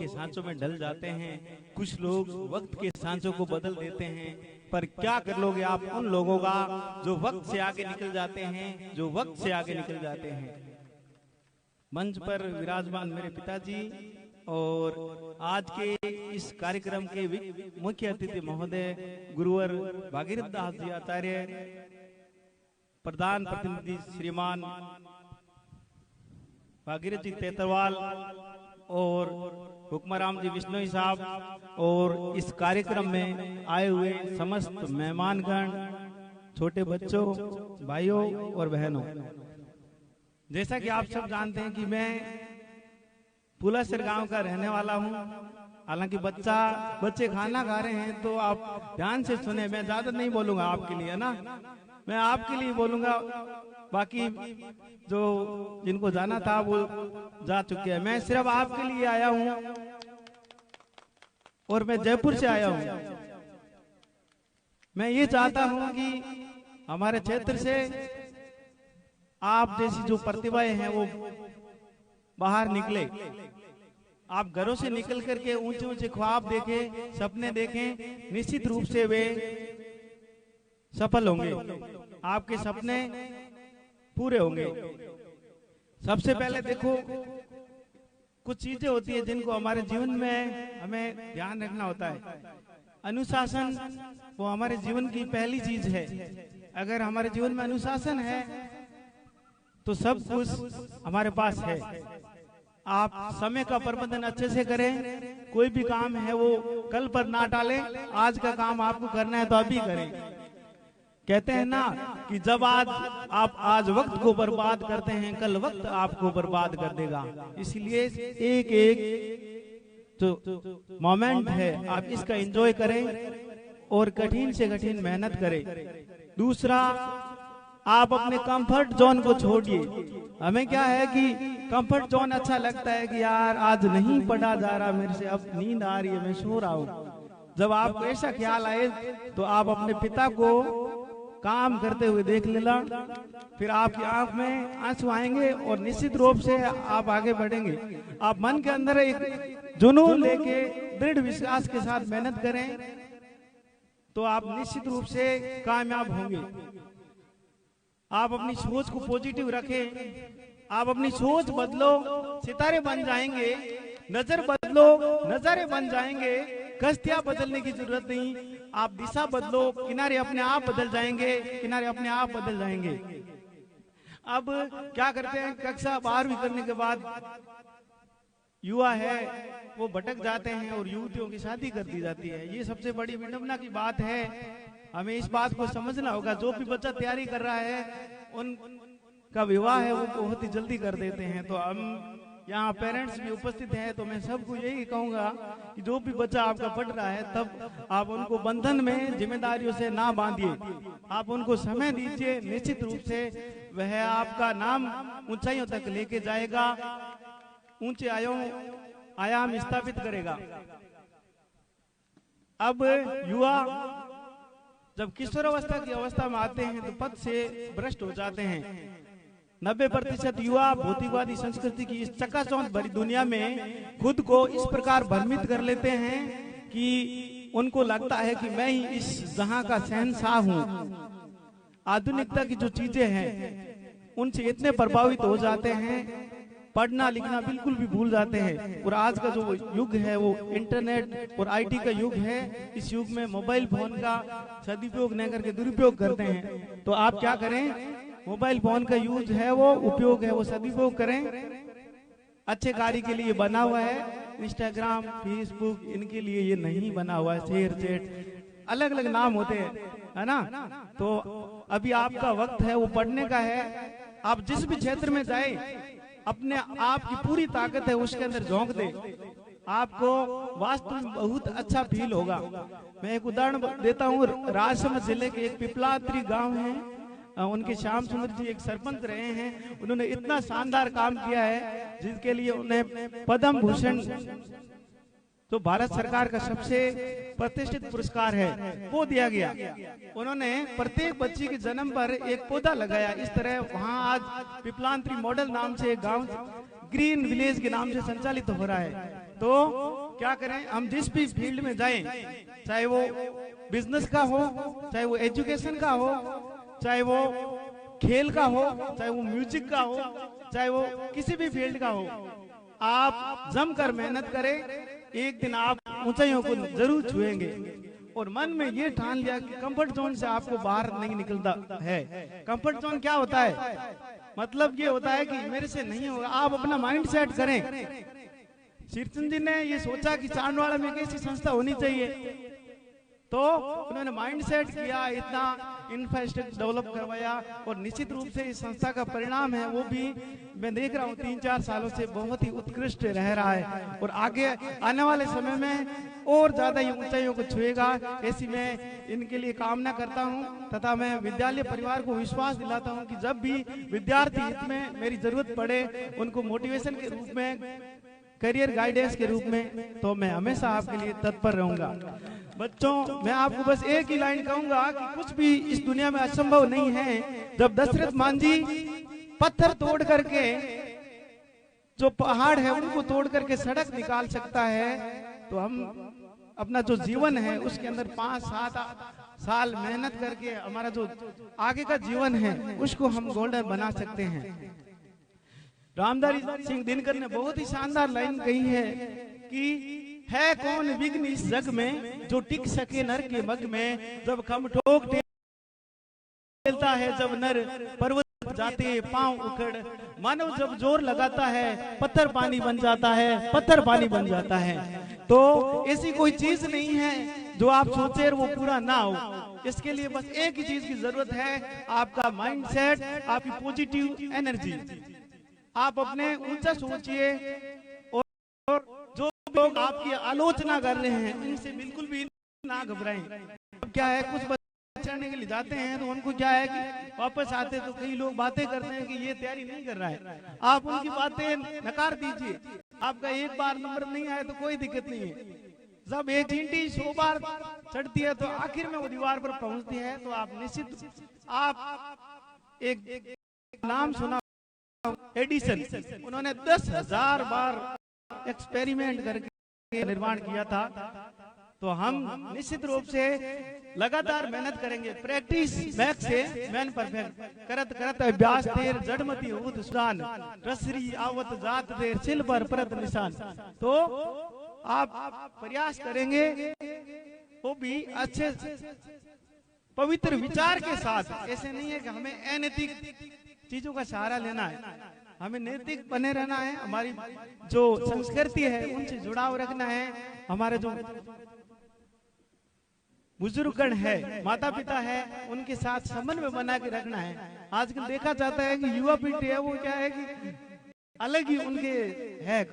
के सांचों में ढल जाते हैं, कुछ लोग वक्त के सांचों को बदल देते हैं। पर क्या कर लोगे आप उन लोगों का जो वक्त से आगे निकल जाते हैं, जो वक्त से आगे निकल जाते हैं। मंच पर विराजमान मेरे पिताजी और आज के इस कार्यक्रम के मुख्य अतिथि महोदय गुरुवर भागीरथ दास जी आचार्य, प्रधान प्रतिनिधि श्रीमान भागीरथ जी तेतरवाल और हुक्मराम जी बिश्नोई साहब और इस कार्यक्रम में आए हुए समस्त मेहमानगण, छोटे बच्चों, भाइयों और बहनों। जैसा कि आप सब जानते हैं कि मैं पुलासर गांव का रहने वाला हूं। हालांकि बच्चे खाना खा रहे हैं तो आप ध्यान से सुने, मैं ज्यादा नहीं बोलूंगा आपके लिए, है ना, मैं आपके लिए बोलूंगा। बाकी जो जिनको जाना था वो जा चुके हैं, मैं सिर्फ आपके लिए आया हूं और मैं जयपुर से आया हूं। मैं ये चाहता हूं कि हमारे क्षेत्र से आप जैसी जो प्रतिभाएं हैं वो बाहर निकले। आप घरों से निकल करके ऊंचे ऊंचे ख्वाब देखें, सपने देखें, निश्चित रूप से वे सफल होंगे, आपके सपने पूरे होंगे। सबसे पहले देखो, कुछ चीजें होती है जिनको हमारे जीवन में हमें ध्यान रखना होता है। अनुशासन वो हमारे जीवन की पहली चीज है। अगर हमारे जीवन में अनुशासन है तो सब कुछ हमारे पास है। आप समय का प्रबंधन अच्छे से करें, कोई भी काम है वो कल पर ना टालें, आज का काम आपको करना है तो अभी करें। कहते हैं ना कि जब आप वक्त को बर्बाद करते हैं, कल वक्त आपको बर्बाद कर देगा। इसलिए एक एक जो मोमेंट है आप इसका एंजॉय करें और कठिन से कठिन मेहनत करें। दूसरा, आप अपने कंफर्ट जोन को छोड़िए। हमें क्या है कि कंफर्ट जोन अच्छा लगता है कि यार आज नहीं पढ़ा जा रहा मेरे से, अब नींद आ रही है, मैं सो रहा हूँ। जब आपको ऐसा ख्याल आए तो आप अपने पिता को काम करते हुए देख लेना, फिर आपकी आंख में आंसू आएंगे और निश्चित रूप से आप आगे बढ़ेंगे। आप मन के अंदर एक जुनून लेके दृढ़ विश्वास के साथ मेहनत करें तो आप निश्चित रूप से कामयाब होंगे। आप अपनी सोच को पॉजिटिव रखें, आप अपनी सोच बदलो, सितारे बन जाएंगे। नजर बदलो, नजारे बन जाएंगे। कश्तियां बदलने की जरूरत नहीं, आप दिशा बदलो, किनारे अपने आप बदल जाएंगे, किनारे अपने आप बदल जाएंगे। अब क्या करते हैं, कक्षा 12वीं करने के बाद युवा है वो भटक जाते हैं और युवतियों की शादी कर दी जाती है। ये सबसे बड़ी विडंबना की बात है। हमें इस बात को समझना होगा। जो भी बच्चा तैयारी कर रहा है उनका विवाह है वो बहुत ही जल्दी कर देते हैं। तो हम यहाँ पेरेंट्स भी उपस्थित हैं, तो मैं सबको यही कहूंगा कि जो भी बच्चा आपका पढ़ रहा है तब आप उनको बंधन में जिम्मेदारियों से ना बांधिए, आप उनको समय दीजिए। निश्चित रूप से वह आपका नाम ऊंचाइयों तक लेके जाएगा, ऊंचे आयाम स्थापित करेगा। अब युवा जब किशोरावस्था की अवस्था में आते हैं तो पथ से भ्रष्ट हो जाते हैं। 90% युवा भौतिकवादी संस्कृति की इस चकाचौंध भरी दुनिया में खुद को इस प्रकार भ्रमित कर लेते हैं कि उनको लगता है कि मैं ही इस जहां का शहंशाह हूं। आधुनिकता की जो चीजें हैं उनसे इतने प्रभावित हो जाते हैं, पढ़ना लिखना बिल्कुल भी भूल जाते हैं। और आज का जो युग है वो इंटरनेट और आईटी का युग है। इस युग में मोबाइल फोन का सदुपयोग न करके दुरुपयोग करते हैं। तो आप क्या करें, मोबाइल फोन का यूज है वो उपयोग है वो सदुपयोग करें। अच्छे कार्य के लिए बना हुआ है, इंस्टाग्राम, फेसबुक, इनके लिए ये नहीं बना हुआ है। शेयर चैट, अलग अलग नाम होते हैं, है ना। तो अभी आपका वक्त है वो पढ़ने का है। आप जिस भी क्षेत्र में जाए अपने आप की पूरी ताकत है उसके अंदर झोंक दे, आपको वास्तव में बहुत अच्छा फील होगा। मैं एक उदाहरण देता हूँ। राजसमंद जिले के एक पिपलात्री गांव है, उनके श्याम सुंदर जी एक सरपंच रहे हैं। उन्होंने इतना शानदार काम किया है जिसके लिए उन्हें पद्म भूषण, तो भारत सरकार का सबसे प्रतिष्ठित पुरस्कार है, वो दिया गया। उन्होंने प्रत्येक बच्ची के जन्म पर एक पौधा लगाया। इस तरह वहां आज पिपलांत्री मॉडल नाम से एक गांव ग्रीन विलेज के नाम से संचालित हो रहा है। तो क्या करें, हम जिस भी फील्ड में जाएं, चाहे वो बिजनेस का हो, चाहे वो एजुकेशन का हो, चाहे वो खेल का हो, चाहे वो म्यूजिक का हो, चाहे वो किसी भी फील्ड का हो, आप जमकर मेहनत करें, एक दिन आप ऊंचाइयों को जरूर छुएंगे। और मन में ये ठान लिया कि कंफर्ट जोन से आपको बाहर नहीं निकलता है। कंफर्ट जोन क्या होता है? मतलब ये होता है कि मेरे से नहीं होगा। आप अपना माइंड सेट करें। शीर्षन जी ने ये सोचा कि चांदवाड़ा में एक ऐसी संस्था होनी चाहिए, तो उन्होंने माइंड सेट किया, इतना इंफ्रास्ट्रक्चर डेवलप करवाया, और निश्चित रूप से इस संस्था का परिणाम है वो भी मैं देख रहा हूँ 3-4 सालों से बहुत ही उत्कृष्ट रह रहा है, और आगे आने वाले समय में और ज्यादा ये ऊंचाइयों को छुएगा, ऐसी मैं इनके लिए कामना करता हूँ। तथा मैं विद्यालय परिवार को विश्वास दिलाता हूँ कि जब भी विद्यार्थी हित में मेरी जरूरत पड़े, उनको मोटिवेशन के रूप में, करियर गाइडेंस के रूप में, तो मैं हमेशा आपके लिए तत्पर रहूंगा। बच्चों, मैं आपको बस एक ही लाइन कहूंगा कि कुछ भी इस दुनिया में असंभव नहीं है। जब दशरथ मांझी पत्थर तोड़ करके, जो पहाड़ है उनको तोड़ करके सड़क निकाल सकता है, तो हम अपना जो जीवन है उसके अंदर 5-7 साल मेहनत करके हमारा जो आगे का जीवन है उसको हम गोल्डन बना सकते हैं। रामधारी सिंह दिनकर ने बहुत ही शानदार लाइन कही है कि है कौन विघ्न इस जग में जो टिक सके नर के मग में, जब खम ठोक टेलता है जब नर पर्वत जाते पांव उखड़, मानव जब जोर लगाता है पत्थर पानी बन जाता है, पत्थर पानी बन जाता है। तो ऐसी कोई चीज नहीं है जो आप सोचे और वो पूरा ना हो। इसके लिए बस एक ही चीज की जरूरत है, आपका माइंड सेट, आपकी पॉजिटिव एनर्जी। आप अपने ऊंचा सोचिए, और जो लोग आपकी आलोचना कर रहे हैं उनसे बिल्कुल भी ना घबराएं। अब क्या है, कुछ बचाने के लिए जाते हैं तो उनको क्या है कि वापस आते तो कई लोग बातें करते हैं कि ये तैयारी नहीं कर रहा है। आप उनकी बातें नकार दीजिए। आपका एक बार नंबर नहीं आया तो कोई दिक्कत नहीं है। जब एक चींटी 100 बार चढ़ती है तो आखिर में वो दीवार पर पहुंचती है। तो आप निश्चित, आप एक नाम सुना एडिसन, उन्होंने 10,000 बार एक्सपेरिमेंट करके निर्माण किया था। तो हम निश्चित रूप से लगातार मेहनत करेंगे। प्रैक्टिस मैक से मैन परफेक्ट, करत करत अभ्यास तेर जड़मती होत सुजान, रसरी आवत जात देर सिल पर परत निशान। तो आप प्रयास करेंगे, वो भी अच्छे पवित्र विचार के साथ। ऐसे नहीं है कि हमें अनैतिक चीजों का सहारा लेना है, हमें नैतिक बने रहना है। हमारी जो संस्कृति है उनसे जुड़ाव रखना है। हमारे जो बुजुर्गगण है, माता पिता है, उनके साथ समन्वय बना के रखना है। आजकल देखा जाता है कि युवा पीढ़ी है वो क्या है कि अलग ही उनके है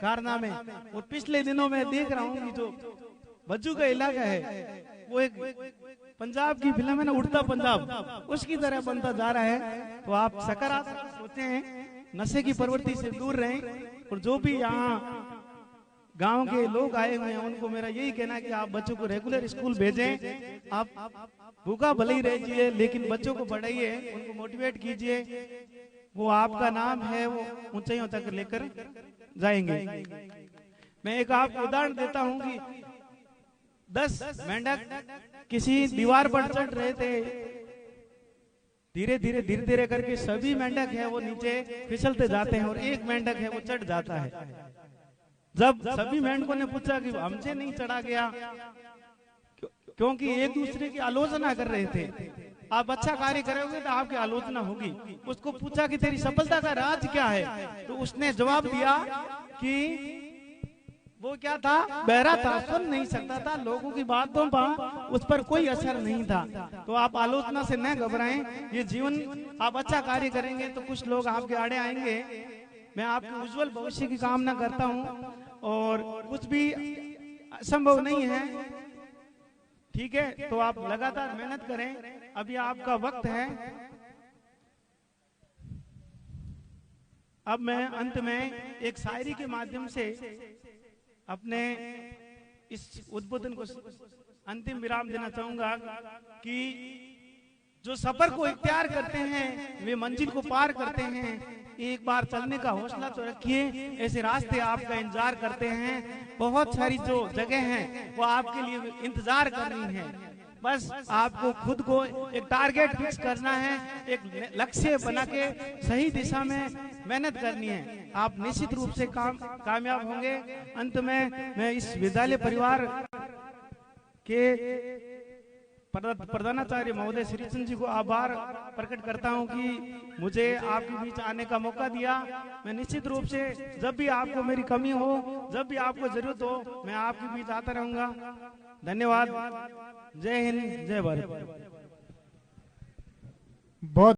कारनामे। और पिछले दिनों में देख रहा हूँ कि जो बज्जू का इलाका है वो एक पंजाब की फिल्म है ना, उड़ता पंजाब, उसकी तरह बनता जा रहा है। तो आप सकारात्मक सोचते हैं, नशे की प्रवृत्ति से दूर रहें। और जो भी यहाँ गांव के लोग आए हुए हैं उनको मेरा यही कहना है कि आप बच्चों को रेगुलर स्कूल भेजें। आप भूखा भले ही रहिए लेकिन बच्चों को पढ़ाइए, उनको मोटिवेट कीजिए। वो आपका नाम है वो ऊंचाइयों तक लेकर जाएंगे। मैं एक आपको उदाहरण देता हूँ कि 10 मेंढक किसी दीवार पर चढ़ रहे थे। धीरे धीरे करके सभी मेंढक है वो नीचे फिसलते जाते हैं और एक मेंढक है वो चढ़ जाता है। जब सभी मेंढकों ने पूछा कि हमसे नहीं चढ़ा गया, क्योंकि एक दूसरे की आलोचना कर रहे थे। आप अच्छा कार्य करोगे तो आपकी आलोचना होगी। उसको पूछा कि तेरी सफलता का राज क्या है, तो उसने जवाब दिया कि वो क्या था, बहरा था, सुन नहीं सकता था, लोगों की बातों पर उस पर कोई असर नहीं था। तो आप आलोचना से न घबराएं। ये जीवन आप अच्छा कार्य करेंगे तो कुछ लोग आपके आड़े आएंगे। मैं आपके उज्जवल भविष्य की कामना करता हूं, और कुछ भी संभव नहीं है। ठीक है, तो आप लगातार मेहनत करें। अभी आपका वक्त है। अब मैं अंत में एक शायरी के माध्यम से अपने इस उद्बोधन को अंतिम विराम देना चाहूंगा कि जो सफर को इख्तियार करते हैं वे मंजिल को पार करते हैं। एक बार चलने का हौसला तो रखिए, ऐसे रास्ते आपका इंतजार करते हैं। बहुत सारी जो जगह हैं वो आपके लिए इंतजार कर रही हैं। बस आपको खुद को एक टारगेट फिक्स करना है, एक लक्ष्य बना के सही दिशा में मेहनत करनी है। आप निश्चित रूप से कामयाब होंगे। अंत में मैं इस विद्यालय परिवार के प्रधानाचार्य महोदय श्रीचंद जी को आभार प्रकट करता हूं कि मुझे आपके बीच आने का मौका दिया। मैं निश्चित रूप से जब भी आपको मेरी कमी हो, जब भी आपको जरूरत हो, मैं आपके बीच आता रहूंगा। धन्यवाद। जय हिंद, जय भारत। बहुत